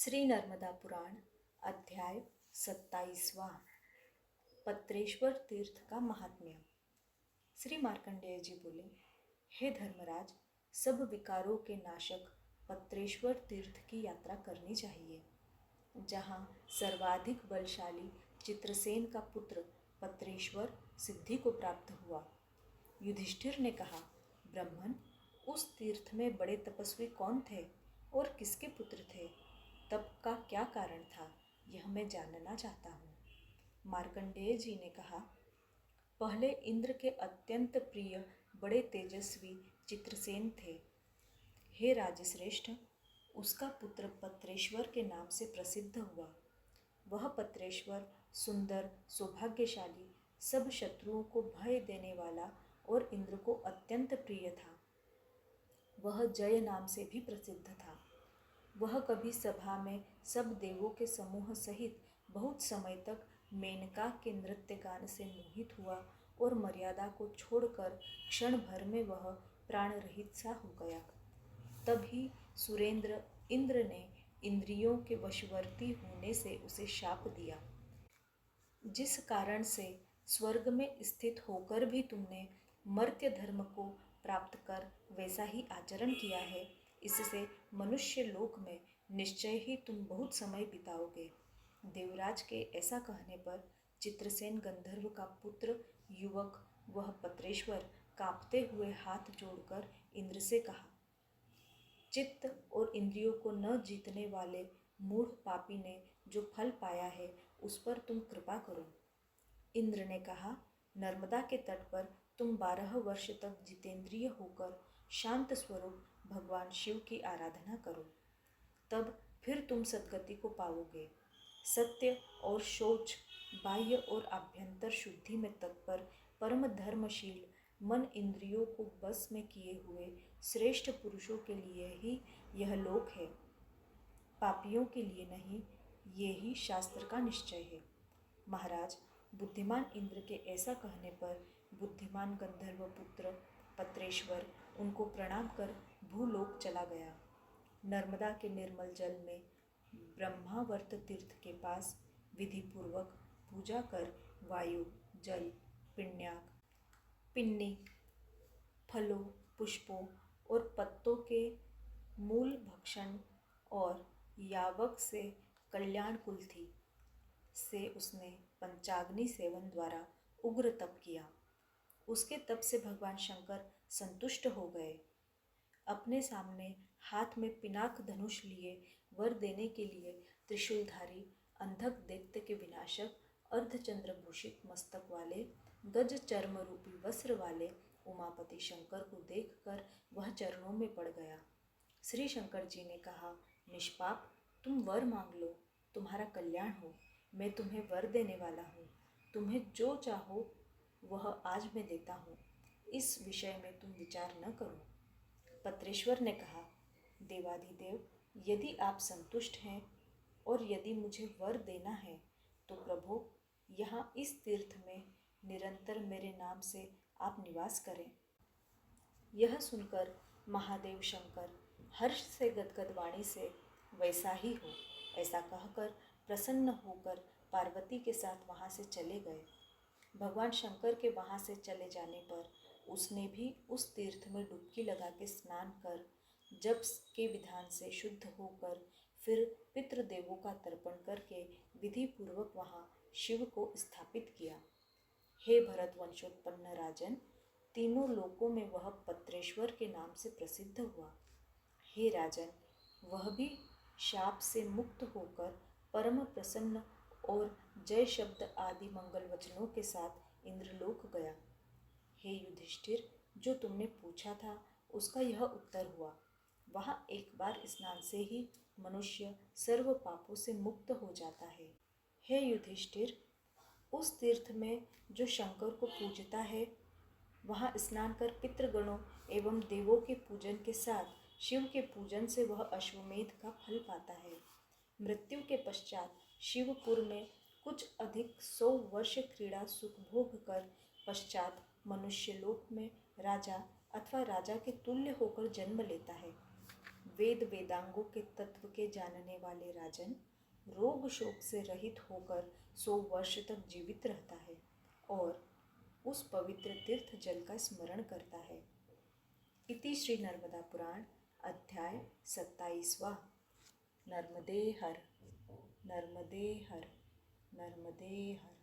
श्री नर्मदा पुराण अध्याय 27वां। पत्रेश्वर तीर्थ का महात्म्य। श्री मार्कंडेय जी बोले, हे धर्मराज, सब विकारों के नाशक पत्रेश्वर तीर्थ की यात्रा करनी चाहिए, जहाँ सर्वाधिक बलशाली चित्रसेन का पुत्र पत्रेश्वर सिद्धि को प्राप्त हुआ। युधिष्ठिर ने कहा, ब्राह्मण, उस तीर्थ में बड़े तपस्वी कौन थे और किसके पुत्र थे? तप का क्या कारण था, यह मैं जानना चाहता हूँ। मार्कंडेय जी ने कहा, पहले इंद्र के अत्यंत प्रिय बड़े तेजस्वी चित्रसेन थे। हे राजश्रेष्ठ, उसका पुत्र पत्रेश्वर के नाम से प्रसिद्ध हुआ। वह पत्रेश्वर सुंदर, सौभाग्यशाली, सब शत्रुओं को भय देने वाला और इंद्र को अत्यंत प्रिय था। वह जय नाम से भी प्रसिद्ध था। वह कभी सभा में सब देवों के समूह सहित बहुत समय तक मेनका के नृत्य गान से मोहित हुआ और मर्यादा को छोड़कर क्षण भर में वह प्राण रहित सा हो गया। तभी सुरेंद्र इंद्र ने इंद्रियों के वशवर्ती होने से उसे शाप दिया, जिस कारण से स्वर्ग में स्थित होकर भी तुमने मर्त्य धर्म को प्राप्त कर वैसा ही आचरण किया है। इससे मनुष्य लोक में निश्चय ही तुम बहुत समय बिताओगे। देवराज के ऐसा कहने पर चित्रसेन गंधर्व का पुत्र युवक वह पत्रेश्वर कांपते हुए हाथ जोड़कर इंद्र से कहा, चित्त और इंद्रियों को न जीतने वाले मूढ़ पापी ने जो फल पाया है उस पर तुम कृपा करो। इंद्र ने कहा, नर्मदा के तट पर तुम 12 वर्ष तक जितेंद्रिय होकर शांत स्वरूप भगवान शिव की आराधना करो, तब फिर तुम सद्गति को पाओगे। सत्य और शौच, बाह्य और आभ्यंतर शुद्धि में तत्पर, परम धर्मशील, मन इंद्रियों को बस में किए हुए श्रेष्ठ पुरुषों के लिए ही यह लोक है, पापियों के लिए नहीं। ये ही शास्त्र का निश्चय है। महाराज, बुद्धिमान इंद्र के ऐसा कहने पर बुद्धिमान गंधर्व पुत्र पत्रेश्वर उनको प्रणाम कर भूलोक चला गया। नर्मदा के निर्मल जल में ब्रह्मावर्त तीर्थ के पास विधि पूर्वक पूजा कर वायु, जल, पिन्नी, फलों, पुष्पों और पत्तों के मूल भक्षण और यावक से कल्याण कुलथी से उसने पंचाग्नि सेवन द्वारा उग्र तप किया। उसके तप से भगवान शंकर संतुष्ट हो गए। अपने सामने हाथ में पिनाक धनुष लिए वर देने के लिए त्रिशूलधारी अंधक दैत्य के विनाशक अर्धचंद्र भूषित मस्तक वाले गज चर्म रूपी वस्त्र वाले उमापति शंकर को देखकर वह चरणों में पड़ गया। श्री शंकर जी ने कहा, निष्पाप, तुम वर मांग लो, तुम्हारा कल्याण हो। मैं तुम्हें वर देने वाला हूँ। तुम्हें जो चाहो वह आज मैं देता हूँ। इस विषय में तुम विचार न करो। पत्रेश्वर ने कहा, देवाधिदेव, यदि आप संतुष्ट हैं और यदि मुझे वर देना है तो प्रभु, यहाँ इस तीर्थ में निरंतर मेरे नाम से आप निवास करें। यह सुनकर महादेव शंकर हर्ष से गदगद वाणी से, वैसा ही हो, ऐसा कहकर प्रसन्न होकर पार्वती के साथ वहाँ से चले गए। भगवान शंकर के वहाँ से चले जाने पर उसने भी उस तीर्थ में डुबकी लगा के स्नान कर जप के विधान से शुद्ध होकर फिर पितृदेवों का तर्पण करके विधि पूर्वक वहाँ शिव को स्थापित किया। हे भरत वंशोत्पन्न राजन, तीनों लोकों में वह पत्रेश्वर के नाम से प्रसिद्ध हुआ। हे राजन, वह भी शाप से मुक्त होकर परम प्रसन्न और जय शब्द आदि मंगल वचनों के साथ इंद्रलोक गया। हे युधिष्ठिर, जो तुमने पूछा था उसका यह उत्तर हुआ। वहाँ एक बार स्नान से ही मनुष्य सर्व पापों से मुक्त हो जाता है। हे युधिष्ठिर, उस तीर्थ में जो शंकर को पूजता है, वहाँ स्नान कर पितृगणों एवं देवों के पूजन के साथ शिव के पूजन से वह अश्वमेध का फल पाता है। मृत्यु के पश्चात शिवपुर में कुछ अधिक 100 वर्ष क्रीड़ा सुख भोग कर पश्चात मनुष्य लोक में राजा अथवा राजा के तुल्य होकर जन्म लेता है। वेद वेदांगों के तत्व के जानने वाले राजन रोग शोक से रहित होकर 100 वर्ष तक जीवित रहता है और उस पवित्र तीर्थ जल का स्मरण करता है। इति श्री नर्मदा पुराण अध्याय 27वां। नर्मदे हर, नर्मदे हर, नर्मदे हर।